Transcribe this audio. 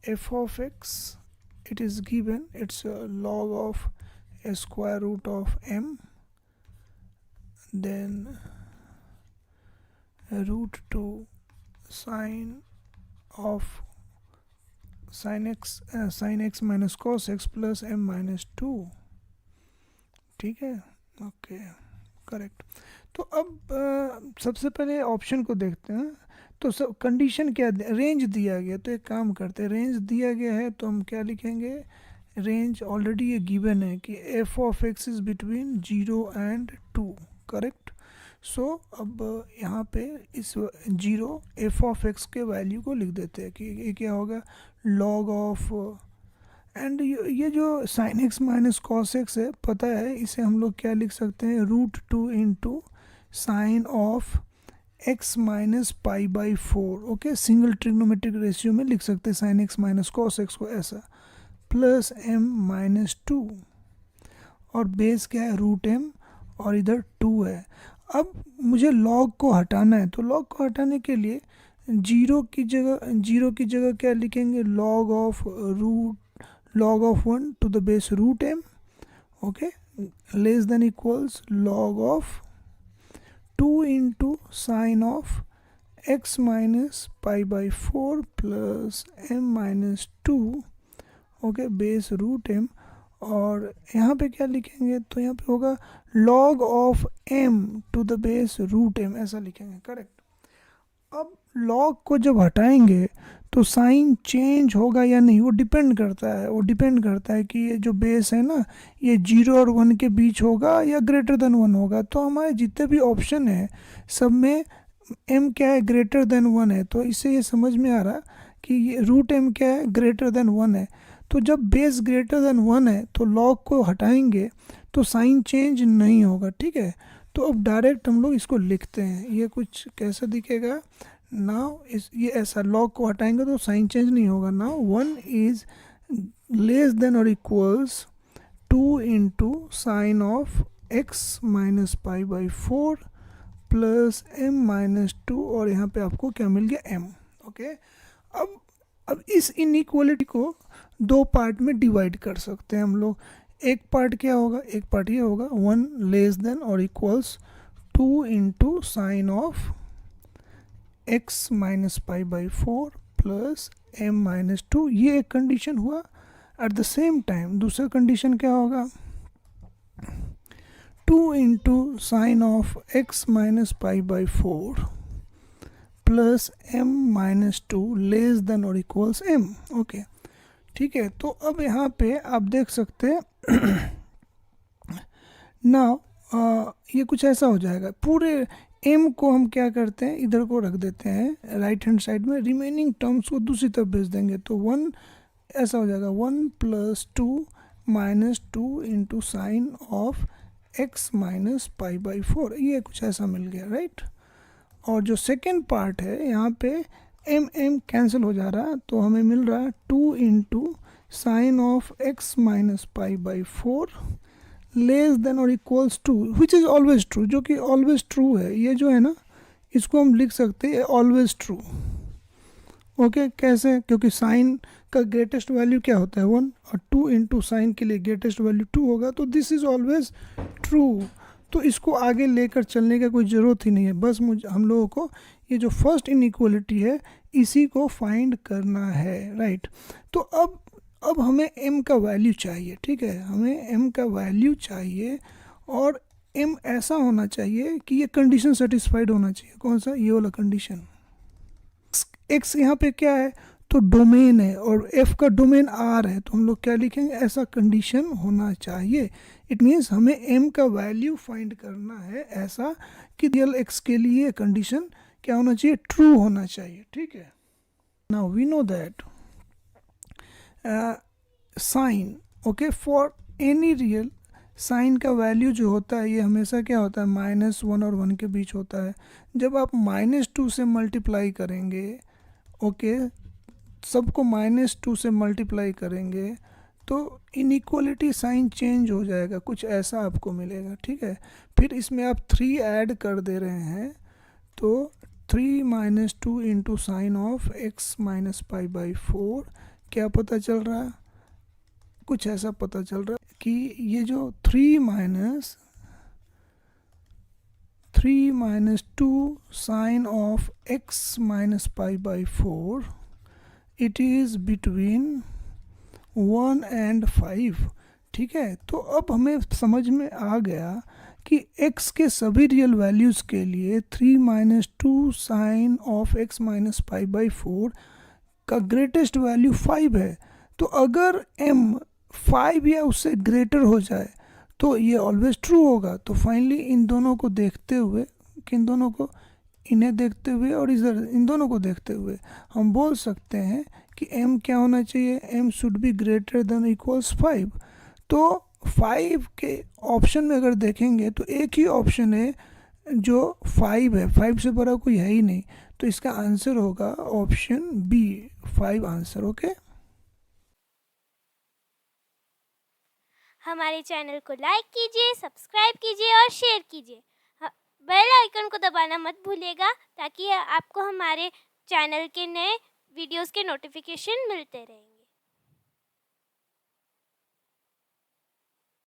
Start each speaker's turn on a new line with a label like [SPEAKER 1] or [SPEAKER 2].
[SPEAKER 1] f of x, it is given, it's a log of a square root of m, then root 2 sine of sin x minus cos x plus m minus 2। ठीक है, okay, correct. तो अब सबसे पहले option को देखते हैं। तो सब कंडीशन क्या, रेंज दिया गया, तो एक काम करते हैं, रेंज दिया गया है तो हम क्या लिखेंगे, रेंज ऑलरेडी ये गिवन है कि f of x is between 0 and 2, correct. So अब यहाँ पे इस 0 f ऑफ x के वैल्यू को लिख देते हैं कि ये क्या होगा, log ऑफ, एंड ये जो sin x minus cos x है, पता है इसे हम लोग क्या लिख सकते हैं, root 2 into sine of x minus pi by 4। Okay, single trigonometric ratio में लिख सकते हैं sine x minus cos x को ऐसा, प्लस m माइनस 2, और बेस क्या है, रूट m, और इधर 2 है। अब मुझे log को हटाना है, तो log को हटाने के लिए 0 की जगह क्या लिखेंगे, log of 1 to the base root m, okay, less than equals log of 2 into sine of x minus pi by 4 plus m minus 2, okay, base root m, और यहाँ पे क्या लिखेंगे, तो यहाँ पे होगा log of m to the base root m, ऐसा लिखेंगे, करेक्ट। अब log को जब हटाएंगे तो साइन चेंज होगा या नहीं, वो डिपेंड करता है कि ये जो बेस है ना, ये 0 और 1 के बीच होगा या ग्रेटर देन 1 होगा। तो हमारे जितने भी ऑप्शन है सब में m क्या है, ग्रेटर देन 1 है, तो इससे ये समझ में आ रहा कि ये रूट m क्या है, ग्रेटर देन 1 है। तो जब बेस ग्रेटर देन 1 है तो log को हटाएंगे तो साइन चेंज नहीं होगा, ठीक है। तो अब डायरेक्ट हम लोग इसको लिखते हैं, ये कुछ कैसा दिखेगा, नाउ ये ऐसा, log को हटाएंगे तो साइन चेंज नहीं होगा। नाउ 1 इज लेस देन और equals 2 into sine of x minus pi by 4 plus m minus 2, और यहाँ पे आपको क्या मिल गया, m, ओके। अब इस इनइक्वालिटी को दो पार्ट में डिवाइड कर सकते हैं हम लोग। एक पार्ट क्या होगा, एक पार्ट ये होगा 1 लेस देन और equals 2 into sine of x minus pi by 4 plus m minus 2, ये एक कंडीशन हुआ। एट द सेम टाइम दूसरा कंडीशन क्या होगा, 2 into sine of x minus pi by 4 plus m minus 2 less than और equals m, okay, ठीक है। तो अब यहाँ पे आप देख सकते हैं नाउ ये कुछ ऐसा हो जाएगा, पूरे m को हम क्या करते हैं, इधर को रख देते हैं राइट हैंड साइड में, रिमेनिंग टर्म्स को दूसरी तरफ भेज देंगे, तो 1 ऐसा हो जाएगा, 1 plus 2 minus 2 into sine of x minus pi by 4, ये कुछ ऐसा मिल गया, राइट। और जो सेकेंड पार्ट है यहाँ पे m कैंसिल हो जा रहा है, तो हमें मिल रहा है 2 into sine of x minus pi by 4 less than और equals to, which is always true, जो कि ऑलवेज ट्रू है। ये जो है ना, इसको हम लिख सकते हैं ऑलवेज ट्रू, ओके। कैसे, क्योंकि साइन का ग्रेटेस्ट वैल्यू क्या होता है, 1, और 2 इंटू साइन के लिए ग्रेटेस्ट वैल्यू 2 होगा, तो दिस इज़ ऑलवेज ट्रू। तो इसको आगे लेकर चलने का कोई ज़रूरत ही नहीं है, बस हम लोगों को ये जो फर्स्ट इनइक्वालिटी है इसी को फाइंड करना है, राइट। तो अब हमें m का वैल्यू चाहिए, ठीक है, हमें m का वैल्यू चाहिए, और m ऐसा होना चाहिए कि ये कंडीशन सेटिस्फाइड होना चाहिए। कौन सा, ये वाला कंडीशन। x यहाँ पे क्या है, तो डोमेन है, और f का डोमेन r है, तो हम लोग क्या लिखेंगे, ऐसा कंडीशन होना चाहिए। इट मीन्स हमें m का वैल्यू फाइंड करना है ऐसा कि रियल x के लिए कंडीशन क्या होना चाहिए, ट्रू होना चाहिए, ठीक है। Now we know that sine, okay, for any real sine का वैल्यू जो होता है ये हमेशा क्या होता है, -1 और 1 के बीच होता है। जब आप -2 से मल्टीप्लाई करेंगे, ओके, सबको -2 से मल्टीप्लाई करेंगे तो इनइक्वालिटी साइन चेंज हो जाएगा, कुछ ऐसा आपको मिलेगा, ठीक है। फिर इसमें आप 3 ऐड कर दे रहे हैं, तो 3 - 2 into sine of x minus pi by 4 क्या पता चल रहा है, कुछ ऐसा पता चल रहा है कि ये जो 3 minus 2 sine of x minus pi by 4 it is between 1 and 5। ठीक है, तो अब हमें समझ में आ गया कि x के सभी रियल वैल्यूज़ के लिए 3 minus 2 sine of x minus pi by 4 का ग्रेटेस्ट वैल्यू 5 है। तो अगर m 5 या उससे ग्रेटर हो जाए तो ये ऑलवेज ट्रू होगा। तो फाइनली इन दोनों को देखते हुए, किन दोनों को, इन्हें देखते हुए और इधर इन दोनों को देखते हुए हम बोल सकते हैं कि m क्या होना चाहिए, m should be greater than equals 5। तो 5 के ऑप्शन में अगर देखेंगे तो एक ही ऑप्शन है जो 5 है, 5 से बड़ा कोई है ही नहीं। तो इसका आंसर होगा ऑप्शन बी, 5 आंसर। ओके,
[SPEAKER 2] हमारे चैनल को लाइक कीजिए, सब्सक्राइब कीजिए और शेयर कीजिए। बेल आइकन को दबाना मत भूलिएगा ताकि आपको हमारे चैनल के नए वीडियोस के नोटिफिकेशन मिलते रहेंगे।